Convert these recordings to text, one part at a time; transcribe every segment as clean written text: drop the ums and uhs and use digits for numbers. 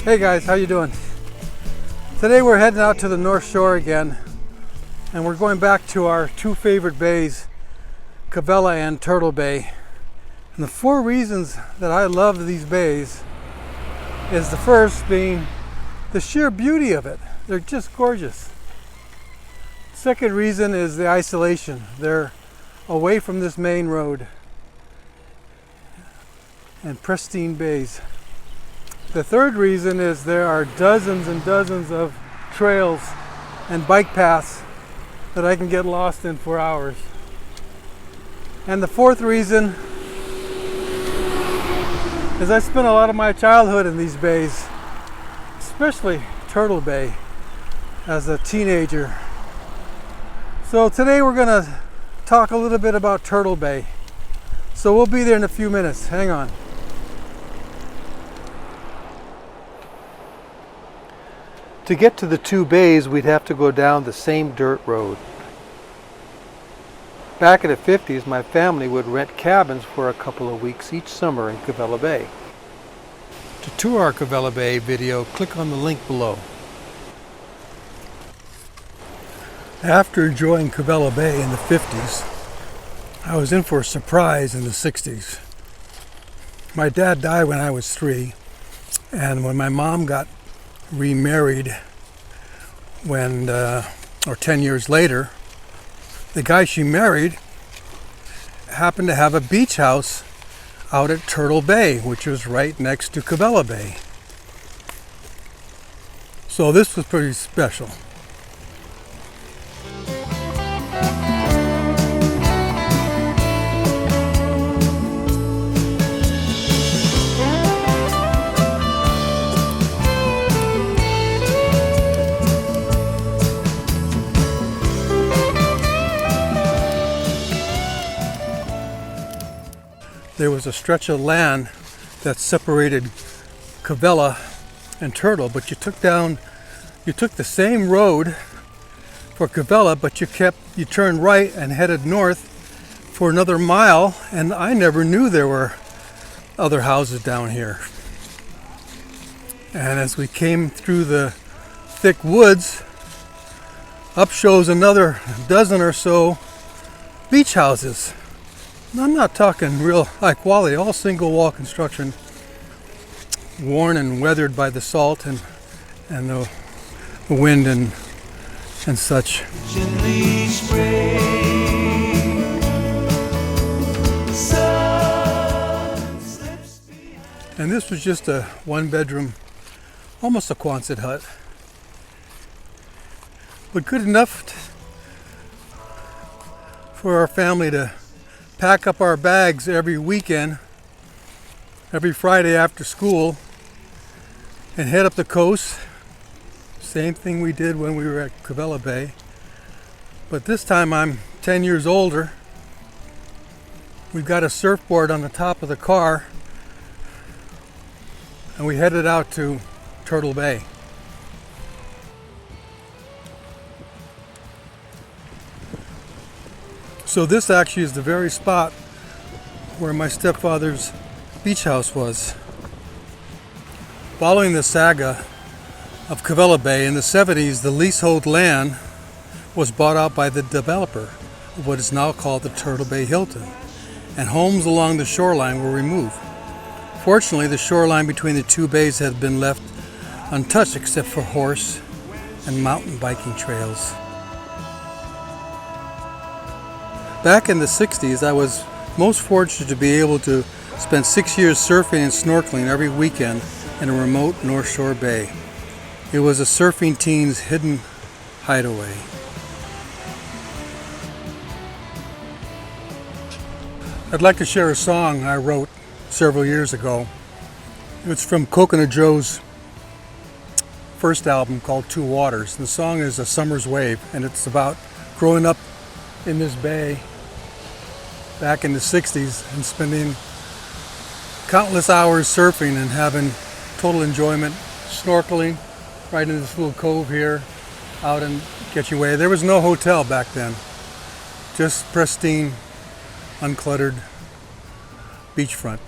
Hey guys, how you doing? Today we're heading out to the North Shore again, and we're going back to our two favorite bays, Kawela and Turtle Bay. And the four reasons that I love these bays is the first being the sheer beauty of it. They're just gorgeous. Second reason is the isolation. They're away from this main road and pristine bays. The third reason is there are dozens and dozens of trails and bike paths that I can get lost in for hours. And the fourth reason is I spent a lot of my childhood in these bays, especially Turtle Bay as a teenager. So today we're going to talk a little bit about Turtle Bay. So we'll be there in a few minutes. Hang on. To get to the two bays, we'd have to go down the same dirt road. Back in the 50s, my family would rent cabins for a couple of weeks each summer in Kawela Bay. To tour our Kawela Bay video, click on the link below. After enjoying Kawela Bay in the 50s, I was in for a surprise in the 60s. My dad died when I was 3, and when my mom got remarried or 10 years later, the guy she married happened to have a beach house out at Turtle Bay, which was right next to Kawela Bay. So this was pretty special. There was a stretch of land that separated Kawela and Turtle, but you took the same road for Kawela, but you turned right and headed north for another mile, and I never knew there were other houses down here. And as we came through the thick woods, up shows another dozen or so beach houses. I'm not talking real high quality, all single wall construction, worn and weathered by the salt and the wind and such. And this was just a one-bedroom, almost a Quonset hut, but good enough for our family to pack up our bags every weekend, every Friday after school, and head up the coast. Same thing we did when we were at Kawela Bay. But this time I'm 10 years older. We've got a surfboard on the top of the car, and we headed out to Turtle Bay. So this actually is the very spot where my stepfather's beach house was. Following the saga of Kawela Bay in the 70s, the leasehold land was bought out by the developer of what is now called the Turtle Bay Hilton, and homes along the shoreline were removed. Fortunately, the shoreline between the two bays had been left untouched except for horse and mountain biking trails. Back in the 60s, I was most fortunate to be able to spend 6 years surfing and snorkeling every weekend in a remote North Shore bay. It was a surfing teen's hidden hideaway. I'd like to share a song I wrote several years ago. It's from Coconut Joe's first album called Two Waters. The song is A Summer's Wave, and it's about growing up in this bay back in the 60s and spending countless hours surfing and having total enjoyment, snorkeling right in this little cove here out in Getchy Way. There was no hotel back then, just pristine, uncluttered beachfront.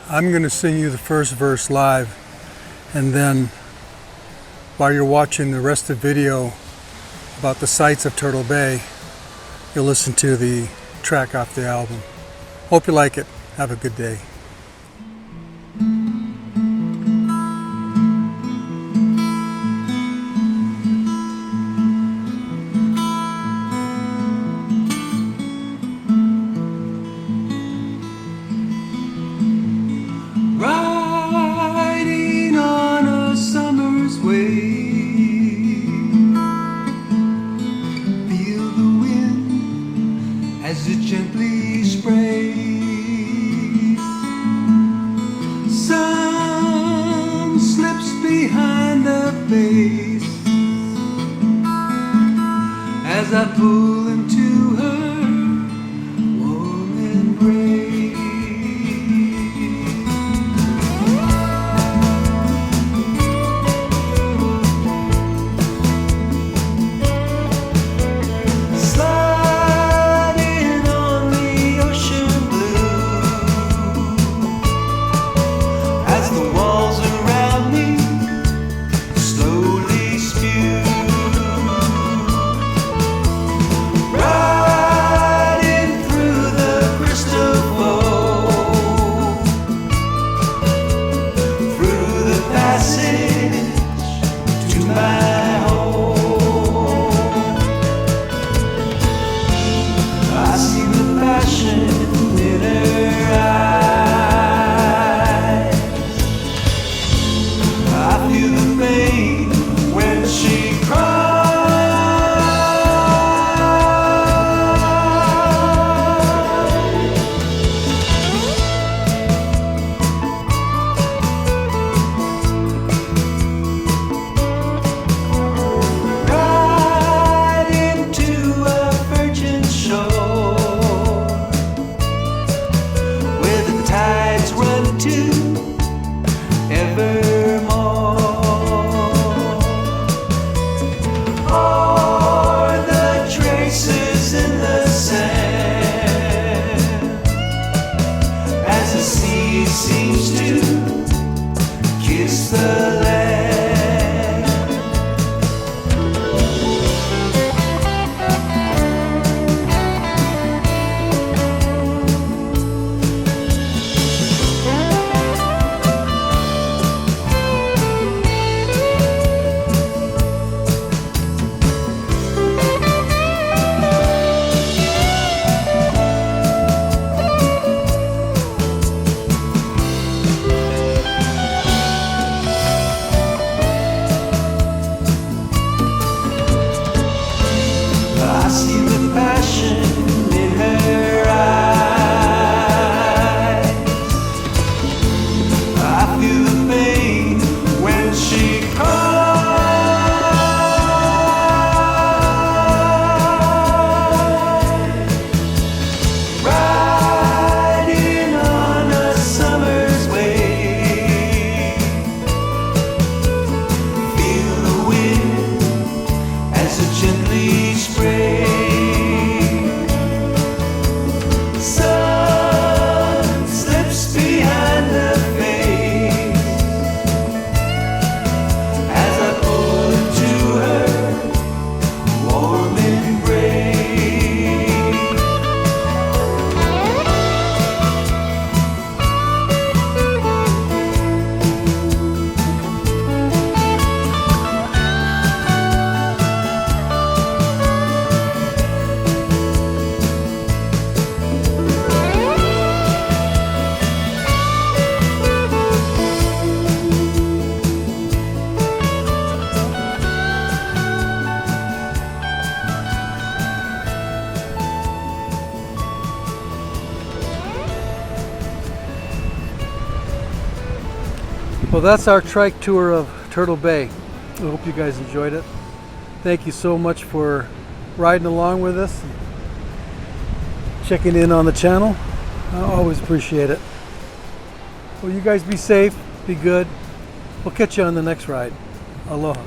I'm going to sing you the first verse live And then while you're watching the rest of the video about the sights of Turtle Bay, you'll listen to the track off the album. Hope you like it. Have a good day. Riding on a summer's wave, feel the wind as it gently sprays. Sun slips behind the face as I pull into her warm embrace. Seems to kiss the land. I see the passion in her eyes. I feel the pain when she cries. Riding on a summer's wave, feel the wind as it gently sprays. Sun slips behind her face as I pull into her warm embrace. Well, that's our trike tour of Turtle Bay. I hope you guys enjoyed it. Thank you so much for riding along with us, and checking in on the channel. I always appreciate it. Well, you guys be safe, be good. We'll catch you on the next ride. Aloha.